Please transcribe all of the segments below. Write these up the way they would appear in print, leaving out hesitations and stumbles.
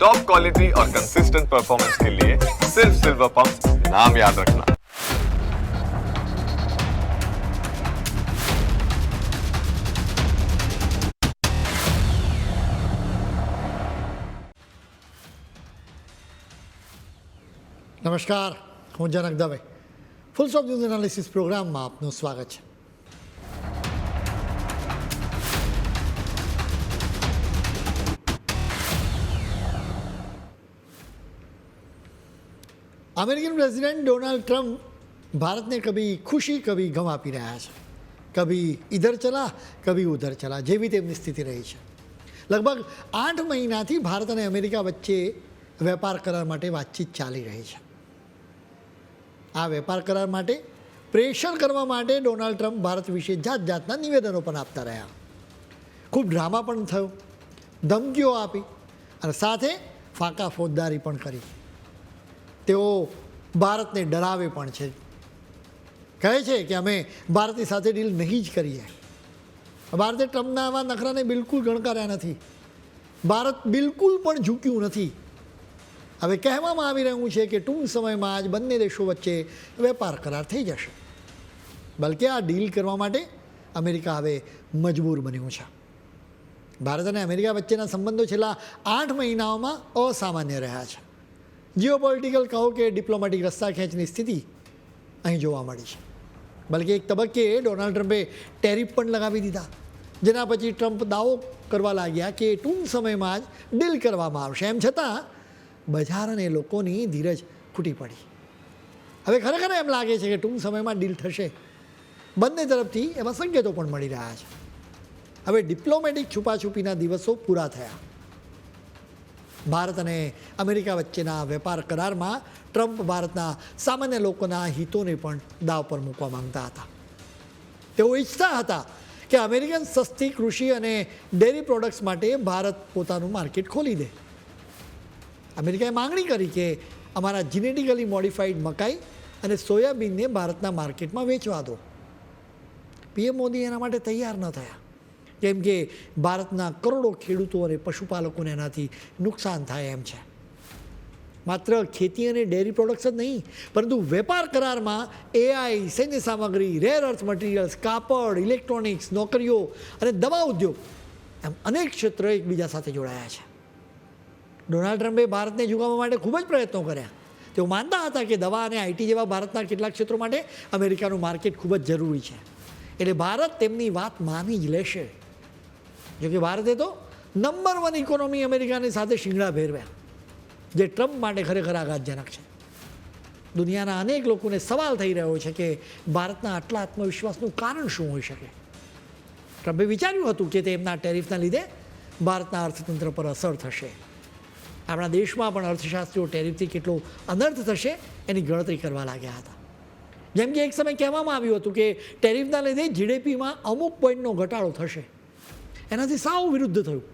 Top quality और consistent performance के लिए सिर्फ सिल्वर पंप नाम याद रखना। નમસ્કાર, હું Janak Dave. Full stop news analysis પ્રોગ્રામમાં આપનું સ્વાગત છે. અમેરિકન પ્રેસિડેન્ટ ડોનાલ્ડ ટ્રમ્પ ભારતને કભી ખુશી કભી ગમ આપી રહ્યા છે. કભી ઇધર ચલા કભી ઉધર ચલા જેવી તેમની સ્થિતિ રહી છે. લગભગ 8 મહિનાથી ભારત અને અમેરિકા વચ્ચે વેપાર કરાર માટે વાતચીત ચાલી રહી છે. આ વેપાર કરાર માટે પ્રેશર કરવા માટે ડોનાલ્ડ ટ્રમ્પ ભારત વિશે જાતના નિવેદનો પણ આપતા રહ્યા. ખૂબ ડ્રામા પણ થયો, ધમકીઓ આપી અને સાથે ફાંકા ફોજદારી પણ કરી. તેઓ ભારતને ડરાવે પણ છે. કહે છે કે અમે ભારતની સાથે ડીલ નહીં જ કરીએ. ભારતે ટ્રમ્પના આવા નખરાને બિલકુલ ગણકાર્યા નથી. ભારત બિલકુલ પણ ઝૂક્યું નથી. હવે કહેવામાં આવી રહ્યું છે કે ટૂંક સમયમાં જ બંને દેશો વચ્ચે વેપાર કરાર થઈ જશે. બલકે આ ડીલ કરવા માટે અમેરિકા હવે મજબૂર બન્યું છે. ભારત અને અમેરિકા વચ્ચેના સંબંધો છેલ્લા 8 મહિનાઓમાં અસામાન્ય રહ્યા છે. જીઓપોલિટિકલ કહો કે ડિપ્લોમેટિક રસ્તા ખેંચની સ્થિતિ અહીં જોવા મળી છે. બલકે એક તબક્કે ડોનાલ્ડ ટ્રમ્પે ટેરિફ પણ લગાવી દીધા, જેના પછી ટ્રમ્પ દાવો કરવા લાગ્યા કે ટૂંક સમયમાં જ ડીલ કરવામાં આવશે. એમ છતાં બજાર અને લોકોની ધીરજ ખૂટી પડી. હવે ખરેખર એમ લાગે છે કે ટૂંક સમયમાં ડીલ થશે. બંને તરફથી એવા સંકેતો પણ મળી રહ્યા છે. હવે ડિપ્લોમેટિક છુપાછુપીના દિવસો પૂરા થયા. ભારત અને અમેરિકા વચ્ચેના વેપાર કરારમાં ટ્રમ્પ ભારતના સામાન્ય લોકોના હિતોને પણ દાવ પર મૂકવા માંગતા હતા. તેઓ ઈચ્છતા હતા કે અમેરિકન સસ્તી કૃષિ અને ડેરી પ્રોડક્ટ્સ માટે ભારત પોતાનું માર્કેટ ખોલી દે. અમેરિકાએ માંગણી કરી કે અમારા જીનેટિકલી મોડિફાઈડ મકાઈ અને સોયાબીનને ભારતના માર્કેટમાં વેચવા દો. પીએમ મોદી એના માટે તૈયાર ન થયા, કેમ કે ભારતના કરોડો ખેડૂતો અને પશુપાલકોને એનાથી નુકસાન થાય એમ છે. માત્ર ખેતી અને ડેરી પ્રોડક્ટ્સ જ નહીં, પરંતુ વેપાર કરારમાં એઆઈ, સૈન્ય સામગ્રી, રેર અર્થ મટીરિયલ્સ, કાપડ, ઇલેક્ટ્રોનિક્સ, નોકરીઓ અને દવા ઉદ્યોગ એમ અનેક ક્ષેત્રો એકબીજા સાથે જોડાયા છે. ડોનાલ્ડ ટ્રમ્પે ભારતને ઝુકાવવા માટે ખૂબ જ પ્રયત્નો કર્યા. તેઓ માનતા હતા કે દવા અને આઈટી જેવા ભારતના કેટલાક ક્ષેત્રો માટે અમેરિકાનું માર્કેટ ખૂબ જ જરૂરી છે, એટલે ભારત તેમની વાત માની જ લેશે. જોકે ભારતે તો નંબર 1 ઇકોનોમી અમેરિકાની સાથે શિંગડા ભેરવ્યા, જે ટ્રમ્પ માટે ખરેખર આઘાતજનક છે. દુનિયાના અનેક લોકોને સવાલ થઈ રહ્યો છે કે ભારતના આટલા આત્મવિશ્વાસનું કારણ શું હોઈ શકે. ટ્રમ્પે વિચાર્યું હતું કે તેમના ટેરિફના લીધે ભારતના અર્થતંત્ર પર અસર થશે. આપણા દેશમાં પણ અર્થશાસ્ત્રીઓ ટેરિફથી કેટલો અનર્થ થશે એની ગણતરી કરવા લાગ્યા હતા. જેમ કે એક સમય કહેવામાં આવ્યું હતું કે ટેરિફના લીધે જીડીપીમાં અમુક પોઈન્ટનો ઘટાડો થશે. એનાથી સાવ વિરુદ્ધ થયું.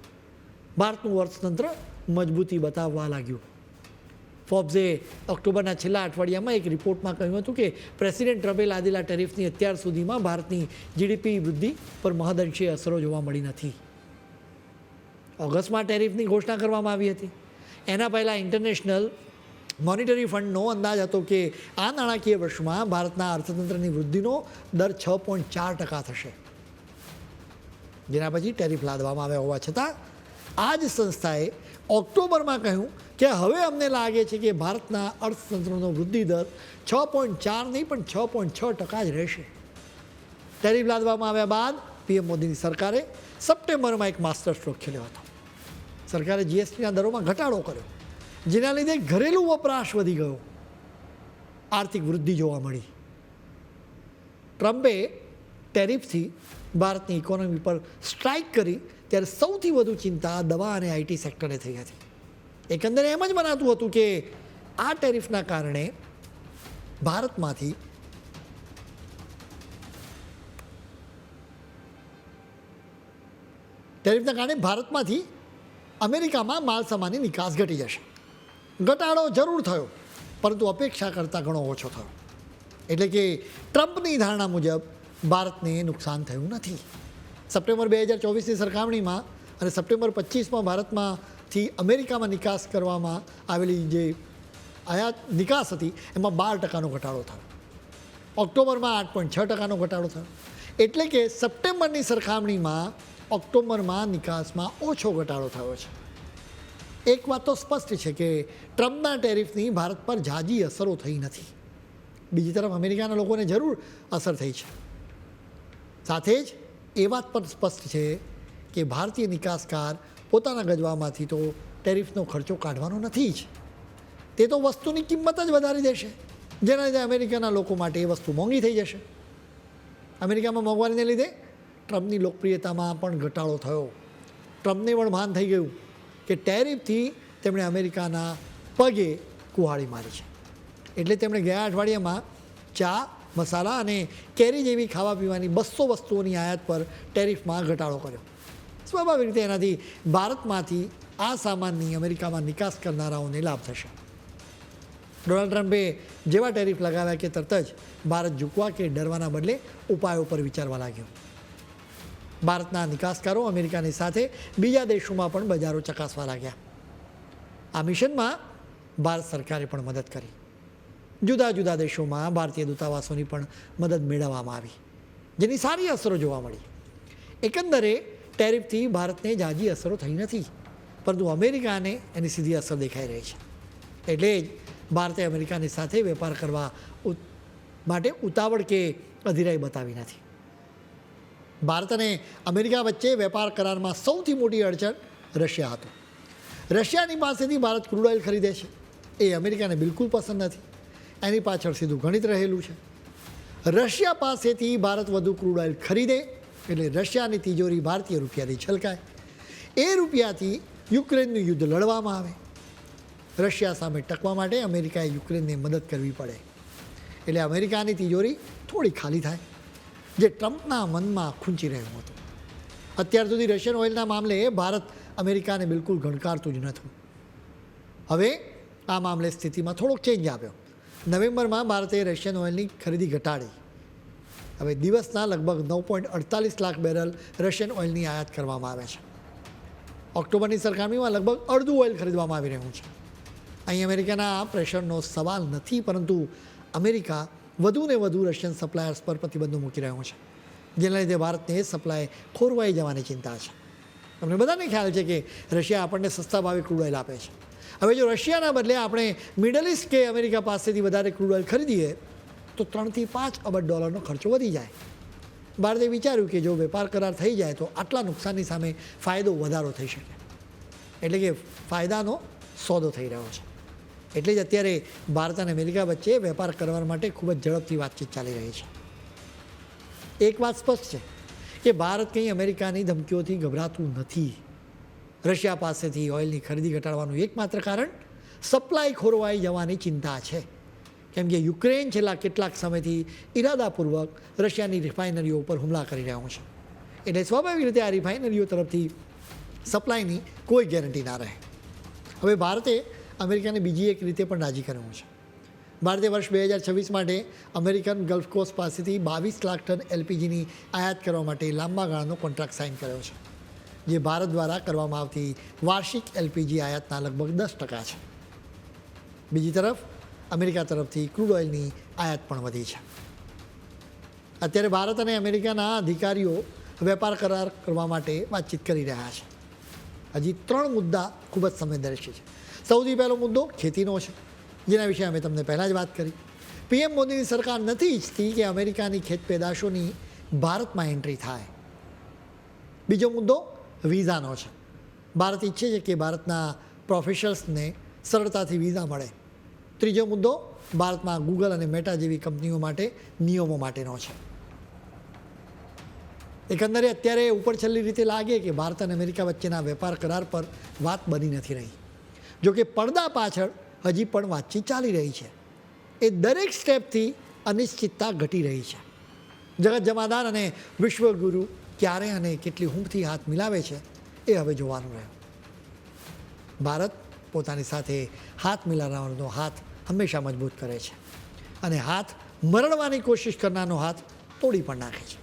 ભારતનું અર્થતંત્ર મજબૂતી બતાવવા લાગ્યું. ફોર્બ્સે ઓક્ટોબરના છેલ્લા અઠવાડિયામાં એક રિપોર્ટમાં કહ્યું હતું કે પ્રેસિડેન્ટ ટ્રમ્પે લાદેલા ટેરિફની અત્યાર સુધીમાં ભારતની જીડીપી વૃદ્ધિ પર મહદઅંશે અસરો જોવા મળી નથી. ઓગસ્ટમાં ટેરિફની ઘોષણા કરવામાં આવી હતી. એના પહેલાં ઇન્ટરનેશનલ મોનિટરી ફંડનો અંદાજ હતો કે આ નાણાકીય વર્ષમાં ભારતના અર્થતંત્રની વૃદ્ધિનો દર 6.4% થશે, જેના પછી ટેરિફ લાદવામાં આવ્યા હોવા છતાં આ જ સંસ્થાએ ઓક્ટોબરમાં કહ્યું કે હવે અમને લાગે છે કે ભારતના અર્થતંત્રનો વૃદ્ધિ દર 6.4 નહીં પણ 6.6% જ રહેશે. ટેરિફ લાદવામાં આવ્યા બાદ પીએમ મોદીની સરકારે સપ્ટેમ્બરમાં એક માસ્ટર સ્ટ્રોક ખેલ્યો હતો. સરકારે જીએસટીના દરોમાં ઘટાડો કર્યો, જેના લીધે ઘરેલું વપરાશ વધી ગયો, આર્થિક વૃદ્ધિ જોવા મળી. ટ્રમ્પે ટેરિફથી ભારતની ઇકોનોમી પર સ્ટ્રાઇક કરી ત્યારે સૌથી વધુ ચિંતા દવા અને આઈટી સેક્ટરને થઈ હતી. એકંદરે એમ જ મનાતું હતું કે આ ટેરિફના કારણે ભારતમાંથી અમેરિકામાં માલ સામાનની નિકાસ ઘટી જશે. ઘટાડો જરૂર થયો, પરંતુ અપેક્ષા કરતાં ઘણો ઓછો થયો. એટલે કે ટ્રમ્પની ધારણા મુજબ ભારતને નુકસાન થયું નથી. સપ્ટેમ્બર 2024ની સરખામણીમાં અને સપ્ટેમ્બર 25માં ભારતમાં થી અમેરિકામાં નિકાસ કરવામાં આવેલી જે નિકાસ હતી એમાં 12% ઘટાડો થયો. ઓક્ટોબરમાં 8.6% ઘટાડો થયો. એટલે કે સપ્ટેમ્બરની સરખામણીમાં ઓક્ટોબરમાં નિકાસમાં ઓછો ઘટાડો થયો છે. એક વાત તો સ્પષ્ટ છે કે ટ્રમ્પના ટેરિફની ભારત પર ઝાઝી અસરો થઈ નથી. બીજી તરફ અમેરિકાના લોકોને જરૂર અસર થઈ છે. સાથે જ એ વાત પણ સ્પષ્ટ છે કે ભારતીય નિકાસકાર પોતાના ગજવામાંથી તો ટેરિફનો ખર્ચો કાઢવાનો નથી જ. તે તો વસ્તુની કિંમત જ વધારી દેશે, જેના લીધે અમેરિકાના લોકો માટે એ વસ્તુ મોંઘી થઈ જશે. અમેરિકામાં મોંઘવારીને લીધે ટ્રમ્પની લોકપ્રિયતામાં પણ ઘટાડો થયો. ટ્રમ્પને પણ ભાન થઈ ગયું કે ટેરિફથી તેમણે અમેરિકાના પગે કુહાડી મારી છે. એટલે તેમણે ગયા અઠવાડિયામાં ચા, મસાલા અને કેરી જેવી ખાવા પીવાની 200 વસ્તુઓની આયાત પર ટેરિફમાં ઘટાડો કર્યો. સ્વાભાવિક રીતે એનાથી ભારતમાંથી આ સામાનની અમેરિકામાં નિકાસ કરનારાઓને લાભ થશે. ડોનાલ્ડ ટ્રમ્પે જેવા ટેરિફ લગાવ્યા કે તરત જ ભારત ઝૂકવા કે ડરવાના બદલે ઉપાયો પર વિચારવા લાગ્યો. ભારતના નિકાસકારો અમેરિકાની સાથે બીજા દેશોમાં પણ બજારો ચકાસવા લાગ્યા. આ મિશનમાં ભારત સરકારે પણ મદદ કરી. જુદા જુદા દેશોમાં ભારતીય દૂતાવાસોની પણ મદદ મેળવવામાં આવી, જેની સારી અસરો જોવા મળી. એકંદરે ટેરિફથી ભારતને ઝાઝી અસરો થઈ નથી, પરંતુ અમેરિકાને એની સીધી અસર દેખાઈ રહી છે. એટલે જ ભારતે અમેરિકાની સાથે વેપાર કરવા માટે ઉતાવળ કે અધીરાઈ બતાવી નથી. ભારત અને અમેરિકા વચ્ચે વેપાર કરારમાં સૌથી મોટી અડચણ રશિયા હતો. રશિયાની પાસેથી ભારત ક્રૂડ ઓઇલ ખરીદે છે. એ અમેરિકાને બિલકુલ પસંદ નથી. એની પાછળ સીધું ગણિત રહેલું છે. રશિયા પાસેથી ભારત વધુ ક્રૂડ ઓઇલ ખરીદે એટલે રશિયાની તિજોરી ભારતીય રૂપિયાથી છલકાય. એ રૂપિયાથી યુક્રેનનું યુદ્ધ લડવામાં આવે. રશિયા સામે ટકવા માટે અમેરિકાએ યુક્રેનને મદદ કરવી પડે. એટલે અમેરિકાની તિજોરી થોડી ખાલી થાય, જે ટ્રમ્પના મનમાં ખૂંચી રહ્યું હતું. અત્યાર સુધી રશિયન ઓઇલના મામલે ભારત અમેરિકાને બિલકુલ ગણકારતું જ નહોતું. હવે આ મામલે સ્થિતિમાં થોડોક ચેન્જ આવ્યો. નવેમ્બરમાં ભારતે રશિયન ઓઇલની ખરીદી ઘટાડી. હવે દિવસના લગભગ 9.48 લાખ બેરલ રશિયન ઓઇલની આયાત કરવામાં આવે છે. ઓક્ટોબરની સરખામણીમાં લગભગ અડધું ઓઇલ ખરીદવામાં આવી રહ્યું છે. અહીં અમેરિકાના આ પ્રેશરનો સવાલ નથી, પરંતુ અમેરિકા વધુને વધુ રશિયન સપ્લાયર્સ પર પ્રતિબંધો મૂકી રહ્યો છે, જેના લીધે ભારતને સપ્લાય ખોરવાઈ જવાની ચિંતા છે. તમને બધાને ખ્યાલ છે કે રશિયા આપણને સસ્તા ભાવે ક્રૂડ ઓઇલ આપે છે. હવે જો રશિયાના બદલે આપણે મિડલ ઇસ્ટ કે અમેરિકા પાસેથી વધારે ક્રૂડ ઓઇલ ખરીદીએ તો $3 થી $5 અબજ ખર્ચો વધી જાય. ભારતે વિચાર્યું કે જો વેપાર કરાર થઈ જાય તો આટલા નુકસાનની સામે ફાયદો વધારો થઈ શકે. એટલે કે ફાયદાનો સોદો થઈ રહ્યો છે. એટલે જ અત્યારે ભારત અને અમેરિકા વચ્ચે વેપાર કરવા માટે ખૂબ જ ઝડપથી વાતચીત ચાલી રહી છે. એક વાત સ્પષ્ટ છે કે ભારત કંઈ અમેરિકાની ધમકીઓથી ગભરાતું નથી. રશિયા પાસેથી ઓઇલની ખરીદી ઘટાડવાનું એકમાત્ર કારણ સપ્લાય ખોરવાઈ જવાની ચિંતા છે. કેમ કે યુક્રેન છેલ્લા કેટલાક સમયથી ઇરાદાપૂર્વક રશિયાની રિફાઇનરીઓ ઉપર હુમલા કરી રહ્યું છે. એટલે સ્વાભાવિક રીતે આ રિફાઇનરીઓ તરફથી સપ્લાયની કોઈ ગેરંટી ના રહે. હવે ભારતે અમેરિકાને બીજી એક રીતે પણ રાજી કર્યું છે. ભારતે વર્ષ 2026 માટે અમેરિકન ગલ્ફ કોસ્ટ પાસેથી 22 લાખ ટન એલપીજીની આયાત કરવા માટે લાંબા ગાળાનો કોન્ટ્રાક્ટ સાઇન કર્યો છે, જે ભારત દ્વારા કરવામાં આવતી વાર્ષિક એલપીજી આયાતના લગભગ 10% છે. બીજી તરફ અમેરિકા તરફથી ક્રૂડ ઓઇલની આયાત પણ વધી છે. અત્યારે ભારત અને અમેરિકાના અધિકારીઓ વેપાર કરાર કરવા માટે વાતચીત કરી રહ્યા છે. હજી 3 મુદ્દા ખૂબ જ સંવેદનશીલ છે. સૌથી પહેલો મુદ્દો ખેતીનો છે, જેના વિશે અમે તમને પહેલાં જ વાત કરી. પીએમ મોદીની સરકાર નથી ઈચ્છતી કે અમેરિકાની ખેત પેદાશોની ભારતમાં એન્ટ્રી થાય. બીજો મુદ્દો વિઝાનો છે. ભારત ઈચ્છે છે કે ભારતના પ્રોફેશનલ્સને સરળતાથી વિઝા મળે. ત્રીજો મુદ્દો ભારતમાં ગૂગલ અને મેટા જેવી કંપનીઓ માટે નિયમો માટેનો છે. એકંદરે અત્યારે ઉપરછલ્લી રીતે લાગે કે ભારત અને અમેરિકા વચ્ચેના વેપાર કરાર પર વાત બની નથી રહી. જોકે પડદા પાછળ હજી પણ વાતચીત ચાલી રહી છે. એ દરેક સ્ટેપથી અનિશ્ચિતતા ઘટી રહી છે. જગત જમાદાર અને વિશ્વગુરુ ક્યારે અને કેટલી હૂંફથી હાથ મિલાવે છે એ હવે જોવાનું રહ્યું. ભારત પોતાની સાથે હાથ મિલાવવાનો હાથ હંમેશા મજબૂત કરે છે અને હાથ મરડવાની કોશિશ કરનારનો હાથ તોડી પણ નાખે છે.